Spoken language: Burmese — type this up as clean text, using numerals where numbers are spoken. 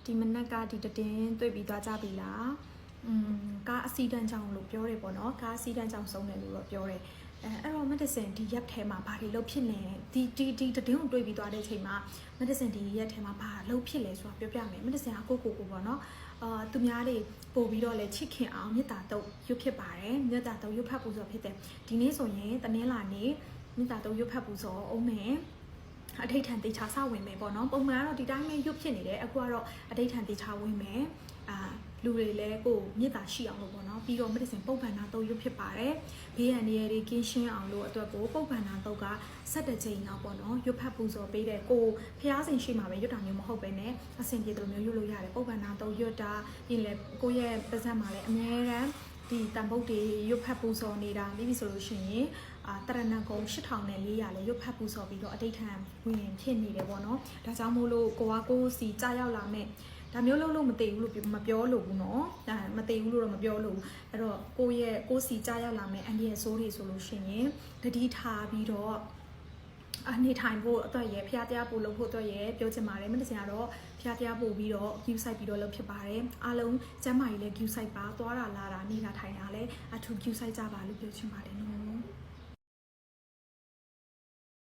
ဒီမနက်ကဒီတည်င်းတွေ့ပြီးသွားကြပြီလားကားအစီတန်းကြောင်လို့ပြောတယ်ပေါ့နော်ကားအစီတန်းကြောင်ဆုံးတယ်လို့တော့ပြောတယ်အဲ့တော့ medicine ဒီရက်ထဲမှာဘာတွေလုပ်ဖြစ်နေဒီတည်င်းကိုတွေ့ပြီးသွားတဲ့အချိန်မှာ medicine ဒီရက်ထဲမှာဘာလုပ်ဖြစ်လဲဆိုတာပြောပြမယ် medicine ကကိုပေါ့နော်သူများတွေပို့ပြီးတော့လဲချစ်ခင်အောင်မေတ္တာတုပ်ရွတ်ဖြစ်ပါတယ်မေတ္တာတုပ်ရွတ်ဖတ်ပူဇော်ဖြစ်တယ်ဒီနေ့ဆိုရင်တနင်္လာနေ့မေတ္တာတုပ်ရွတ်ဖတ်ပူဇော်အောင်မယ်အဋိဌံတေချာစဝင်မယ်ပေါ့နော်ပုံမှန်ကတော့ဒီတိုင်းပဲရွတ်ဖြစ်နေတယ်အခုကတော့အဋိဌံတေချာဝင်မယ်လူတွေလည်းကိုမေတ္တာရှိအောင်လို့ပေါ့နော်ပြီးတော့ medicine ပုပ္ပန္နာတုပ်ရွတ်ဖြစ်ပါတယ်ဘေးရန်တွေကင်းရှင်းအောင်လို့အတွက်ကိုပုပ္ပန္နာတုပ်က17ချိန်လောက်ပေါ့နော်ရွတ်ဖတ်ပူဇော်ပေးတယ်ကိုဖျားစင်ရှိမှာပဲရွတ်တာမျိုးမဟုတ်ပဲနဲ့အဆင်ပြေတယ်လို့မျိုးရွတ်လို့ရတယ်ပုပ္ပန္နာတုပ်ရွတ်တာပြီးလည်းကိုရဲ့ပါဇက်မှာလည်းအများအားဒီတန်ပုတ်တွေရွတ်ဖတ်ပူဇော်နေတာပြီးပြီဆိုလို့ရှိရင်တရဏဂုံ8400လည်းရွတ်ဖတ်ပူဇော်ပြီးတော့အဋိဌံဝင်ဖြစ်နေတယ်ပေါ့နော်ဒါကြောင့်မို့လို့ကိုစီကြားရောက်လာမဲ့ဒါမျိုးလို့မသိဘူးလို့မပြောလို့ဘူးเนาะဒါမသိဘူးလို့တော့မပြောလို့အဲ့တော့ကိုစီကြားရောက်လာမဲ့အန်ဒီရဲ့ဆိုးတွေဆိုလို့ရှိရင်တတိထားပြီးတော့အနေထိုင်ဖို့အတွက်ရဖျားတရားပို့လုပ်ဖို့အတွက်ရပြောချင်ပါတယ်မင်းတစင်ကတော့ဖျားတရားပို့ပြီးတော့ queue site ပြီးတော့လုပ်ဖြစ်ပါတယ်အားလုံးကျမ်းမာရေးလည်း queue site ပါသွားတာလာတာနေတာထိုင်တာလည်းအထူး queue site ကြပါလို့ပြောချင်ပါတယ်နော်